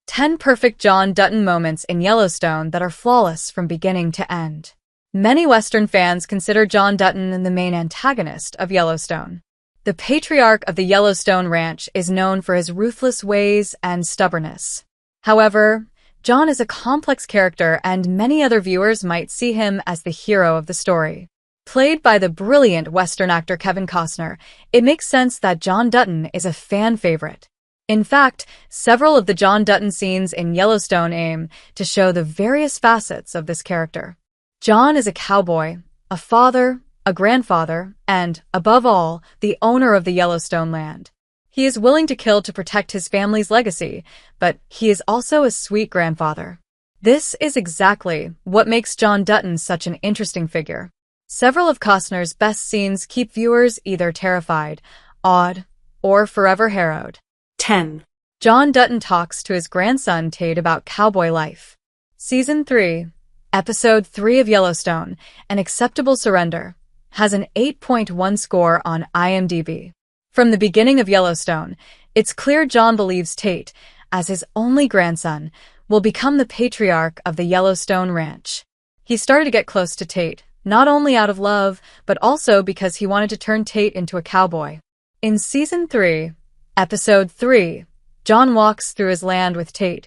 10 perfect John Dutton moments in Yellowstone that are flawless from beginning to end. Many Western fans consider John Dutton the main antagonist of Yellowstone. The patriarch of the Yellowstone Ranch is known for his ruthless ways and stubbornness. However, John is a complex character, and many other viewers might see him as the hero of the story. Played by the brilliant Western actor Kevin Costner, it makes sense that John Dutton is a fan favorite. In fact, several of the John Dutton scenes in Yellowstone aim to show the various facets of this character. John is a cowboy, a father, a grandfather, and, above all, the owner of the Yellowstone land. He is willing to kill to protect his family's legacy, but he is also a sweet grandfather. This is exactly what makes John Dutton such an interesting figure. Several of Costner's best scenes keep viewers either terrified, awed, or forever harrowed. 10. John Dutton talks to his grandson Tate about cowboy life. Season 3, Episode 3 of Yellowstone, An Acceptable Surrender, has an 8.1 score on IMDb. From the beginning of Yellowstone, it's clear John believes Tate, as his only grandson, will become the patriarch of the Yellowstone Ranch. He started to get close to Tate, not only out of love, but also because he wanted to turn Tate into a cowboy. In Season 3, Episode 3, John walks through his land with Tate,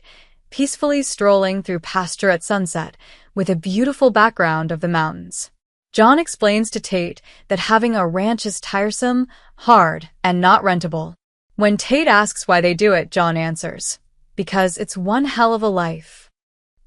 peacefully strolling through pasture at sunset, with a beautiful background of the mountains. John explains to Tate that having a ranch is tiresome, hard, and not rentable. When Tate asks why they do it, John answers, "Because it's one hell of a life."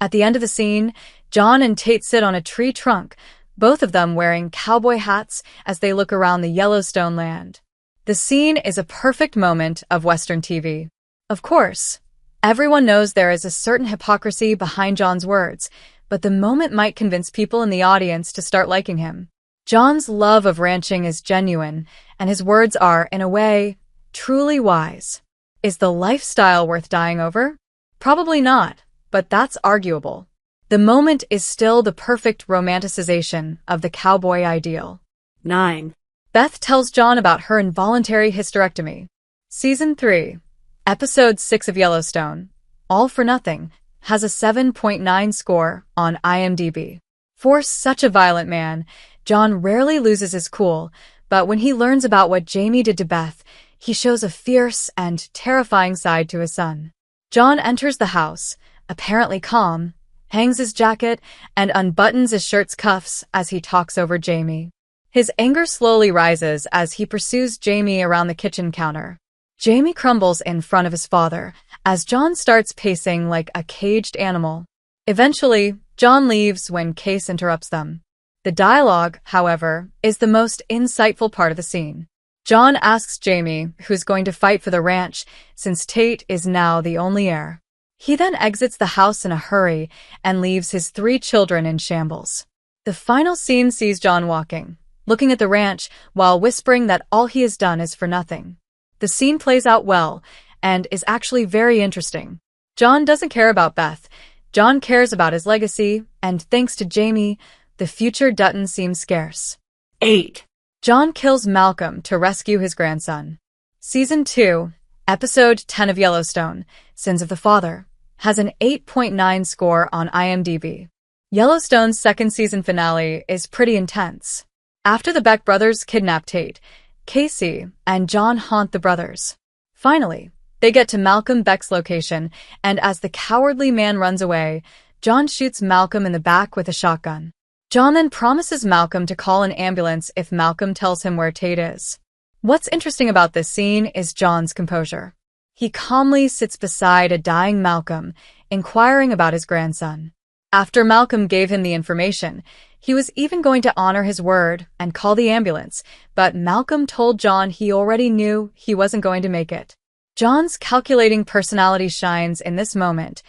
At the end of the scene, John and Tate sit on a tree trunk, both of them wearing cowboy hats as they look around the Yellowstone land. The scene is a perfect moment of Western TV. Of course, everyone knows there is a certain hypocrisy behind John's words, but the moment might convince people in the audience to start liking him. John's love of ranching is genuine, and his words are, in a way, truly wise. Is the lifestyle worth dying over? Probably not, but that's arguable. The moment is still the perfect romanticization of the cowboy ideal. 9. Beth tells John about her involuntary hysterectomy. Season 3, Episode 6 of Yellowstone, All for Nothing, has a 7.9 score on IMDb. For such a violent man, John rarely loses his cool, but when he learns about what Jamie did to Beth, he shows a fierce and terrifying side to his son. John enters the house, apparently calm, hangs his jacket, and unbuttons his shirt's cuffs as he talks over Jamie. His anger slowly rises as he pursues Jamie around the kitchen counter. Jamie crumbles in front of his father as John starts pacing like a caged animal. Eventually, John leaves when Case interrupts them. The dialogue, however, is the most insightful part of the scene. John asks Jamie who's going to fight for the ranch since Tate is now the only heir. He then exits the house in a hurry and leaves his 3 children in shambles. The final scene sees John walking, looking at the ranch while whispering that all he has done is for nothing. The scene plays out well and is actually very interesting. John doesn't care about Beth. John cares about his legacy, and thanks to Jamie, the future Dutton seems scarce. 8. John kills Malcolm to rescue his grandson. Season 2, Episode 10 of Yellowstone, Sins of the Father, has an 8.9 score on IMDb. Yellowstone's second season finale is pretty intense. After the Beck brothers kidnap Tate, Casey and John haunt the brothers. Finally, they get to Malcolm Beck's location, and as the cowardly man runs away, John shoots Malcolm in the back with a shotgun. John then promises Malcolm to call an ambulance if Malcolm tells him where Tate is. What's interesting about this scene is John's composure. He calmly sits beside a dying Malcolm, inquiring about his grandson. After Malcolm gave him the information, he was even going to honor his word and call the ambulance, but Malcolm told John he already knew he wasn't going to make it. John's calculating personality shines in this moment.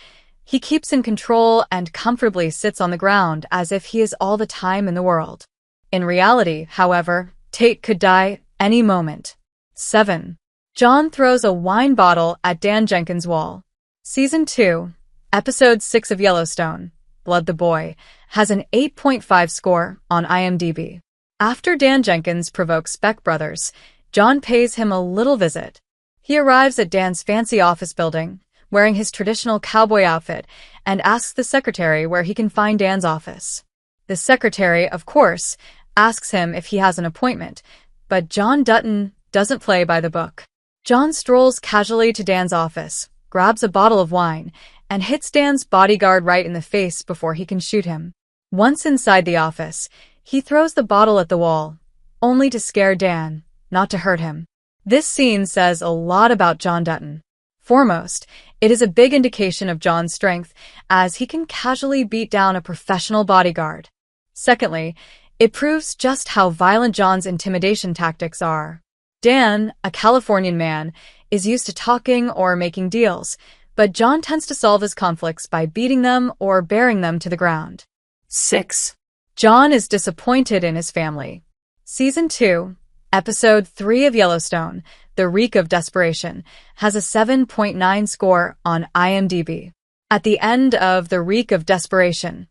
He keeps in control and comfortably sits on the ground as if he has all the time in the world. In reality, however, Tate could die any moment. 7. John throws a wine bottle at Dan Jenkins' wall. Season 2, Episode 6 of Yellowstone, Blood the Boy, has an 8.5 score on IMDb. After Dan Jenkins provokes Beck brothers, John pays him a little visit. He arrives at Dan's fancy office building, wearing his traditional cowboy outfit, and asks the secretary where he can find Dan's office. The secretary, of course, asks him if he has an appointment, but John Dutton doesn't play by the book. John strolls casually to Dan's office, grabs a bottle of wine, and hits Dan's bodyguard right in the face before he can shoot him. Once inside the office, he throws the bottle at the wall, only to scare Dan, not to hurt him. This scene says a lot about John Dutton. Foremost, it is a big indication of John's strength, as he can casually beat down a professional bodyguard. Secondly, it proves just how violent John's intimidation tactics are. Dan, a Californian man, is used to talking or making deals, but John tends to solve his conflicts by beating them or bearing them to the ground. 6. John is disappointed in his family. Season 2, Episode 3 of Yellowstone, The Reek of Desperation, has a 7.9 score on IMDb. At the end of The Reek of Desperation,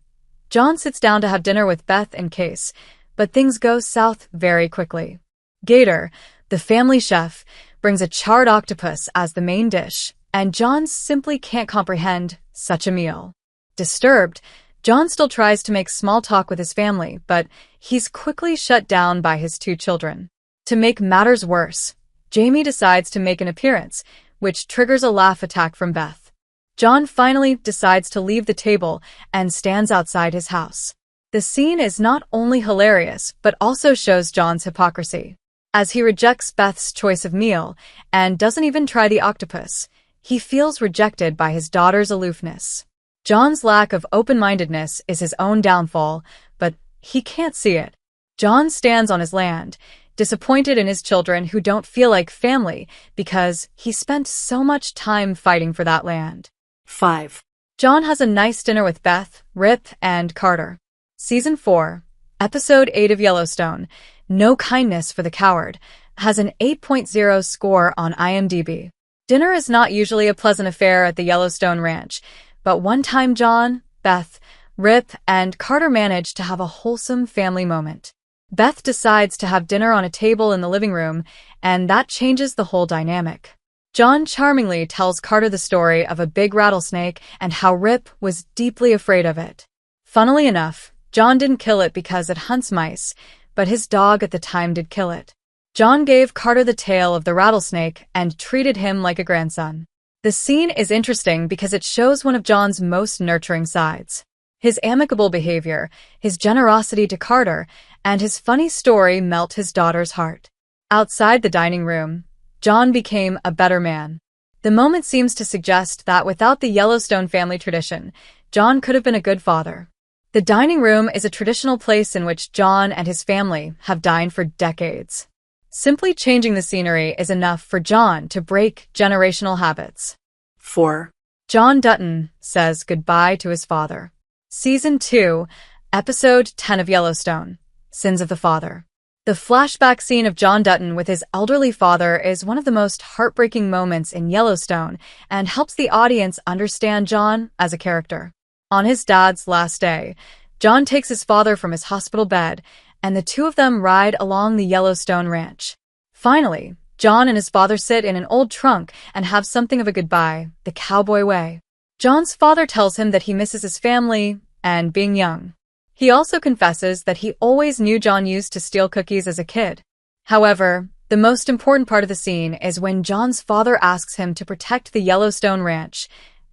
John sits down to have dinner with Beth and Case, but things go south very quickly. Gator, the family chef, brings a charred octopus as the main dish, and John simply can't comprehend such a meal. Disturbed, John still tries to make small talk with his family, but he's quickly shut down by his 2 children. To make matters worse, Jamie decides to make an appearance, which triggers a laugh attack from Beth. John finally decides to leave the table and stands outside his house. The scene is not only hilarious, but also shows John's hypocrisy. As he rejects Beth's choice of meal and doesn't even try the octopus, he feels rejected by his daughter's aloofness. John's lack of open-mindedness is his own downfall, but he can't see it. John stands on his land, disappointed in his children who don't feel like family because he spent so much time fighting for that land. 5. John has a nice dinner with Beth, Rip, and Carter. Season 4, Episode 8 of Yellowstone, No Kindness for the Coward, has an 8.0 score on IMDb. Dinner is not usually a pleasant affair at the Yellowstone Ranch, but one time John, Beth, Rip, and Carter manage to have a wholesome family moment. Beth decides to have dinner on a table in the living room, and that changes the whole dynamic. John charmingly tells Carter the story of a big rattlesnake and how Rip was deeply afraid of it. Funnily enough, John didn't kill it because it hunts mice, but his dog at the time did kill it. John gave Carter the tale of the rattlesnake and treated him like a grandson. The scene is interesting because it shows one of John's most nurturing sides. His amicable behavior, his generosity to Carter, and his funny story melt his daughter's heart. Outside the dining room, John became a better man. The moment seems to suggest that without the Yellowstone family tradition, John could have been a good father. The dining room is a traditional place in which John and his family have dined for decades. Simply changing the scenery is enough for John to break generational habits. 4. John Dutton says goodbye to his father. Season 2, Episode 10 of Yellowstone, Sins of the Father. The flashback scene of John Dutton with his elderly father is one of the most heartbreaking moments in Yellowstone and helps the audience understand John as a character. On his dad's last day, John takes his father from his hospital bed, and the 2 of them ride along the Yellowstone Ranch. Finally, John and his father sit in an old trunk and have something of a goodbye, the cowboy way. John's father tells him that he misses his family and being young. He also confesses that he always knew John used to steal cookies as a kid. However, the most important part of the scene is when John's father asks him to protect the Yellowstone Ranch,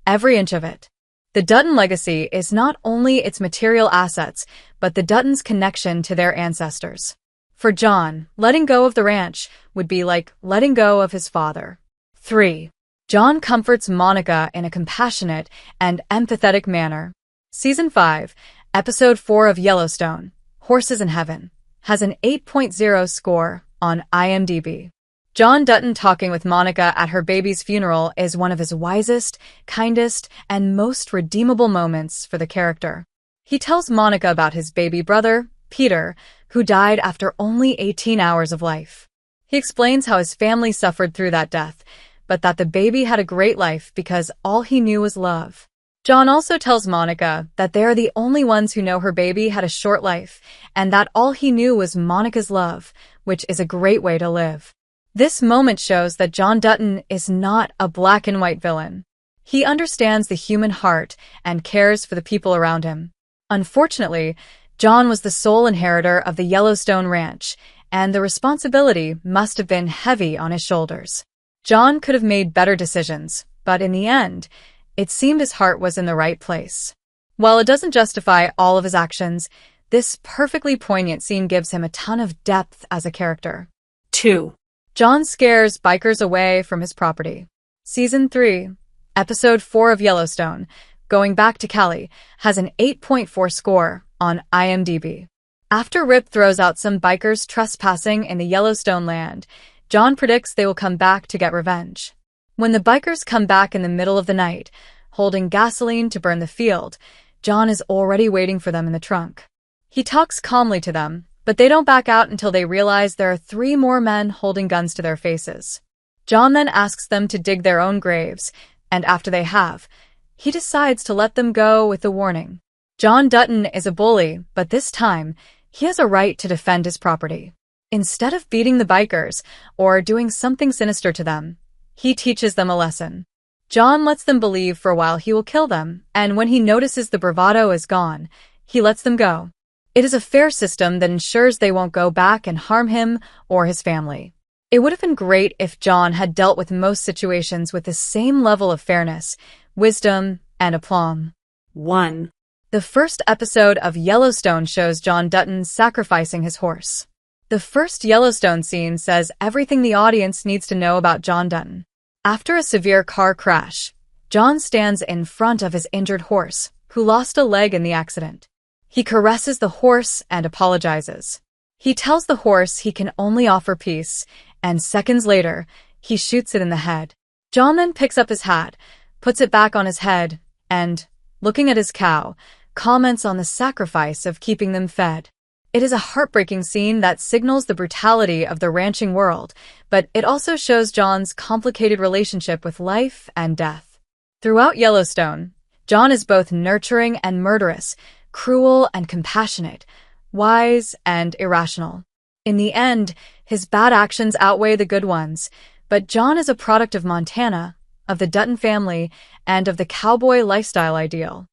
every inch of it. The Dutton legacy is not only its material assets, but the Duttons' connection to their ancestors. For John, letting go of the ranch would be like letting go of his father. 3. John comforts Monica in a compassionate and empathetic manner. Season 5, Episode 4 of Yellowstone, Horses in Heaven, has an 8.0 score on IMDb. John Dutton talking with Monica at her baby's funeral is one of his wisest, kindest, and most redeemable moments for the character. He tells Monica about his baby brother, Peter, who died after only 18 hours of life. He explains how his family suffered through that death, but that the baby had a great life because all he knew was love. John also tells Monica that they are the only ones who know her baby had a short life, and that all he knew was Monica's love, which is a great way to live. This moment shows that John Dutton is not a black and white villain. He understands the human heart and cares for the people around him. Unfortunately, John was the sole inheritor of the Yellowstone ranch, and the responsibility must have been heavy on his shoulders. John could have made better decisions, but in the end, it seemed his heart was in the right place. While it doesn't justify all of his actions, this perfectly poignant scene gives him a ton of depth as a character. 2. John scares bikers away from his property. Season 3, Episode 4 of Yellowstone, Going Back to Cali, has an 8.4 score on IMDb. After Rip throws out some bikers trespassing in the Yellowstone land, John predicts they will come back to get revenge. When the bikers come back in the middle of the night, holding gasoline to burn the field, John is already waiting for them in the trunk. He talks calmly to them, but they don't back out until they realize there are 3 more men holding guns to their faces. John then asks them to dig their own graves, and after they have, he decides to let them go with a warning. John Dutton is a bully, but this time, he has a right to defend his property. Instead of beating the bikers or doing something sinister to them, he teaches them a lesson. John lets them believe for a while he will kill them, and when he notices the bravado is gone, he lets them go. It is a fair system that ensures they won't go back and harm him or his family. It would have been great if John had dealt with most situations with the same level of fairness, wisdom, and aplomb. 1. The first episode of Yellowstone shows John Dutton sacrificing his horse. The first Yellowstone scene says everything the audience needs to know about John Dutton. After a severe car crash, John stands in front of his injured horse, who lost a leg in the accident. He caresses the horse and apologizes. He tells the horse he can only offer peace, and seconds later, he shoots it in the head. John then picks up his hat, puts it back on his head, and, looking at his cow, comments on the sacrifice of keeping them fed. It is a heartbreaking scene that signals the brutality of the ranching world, but it also shows John's complicated relationship with life and death. Throughout Yellowstone, John is both nurturing and murderous, cruel and compassionate, wise and irrational. In the end, his bad actions outweigh the good ones, but John is a product of Montana, of the Dutton family, and of the cowboy lifestyle ideal.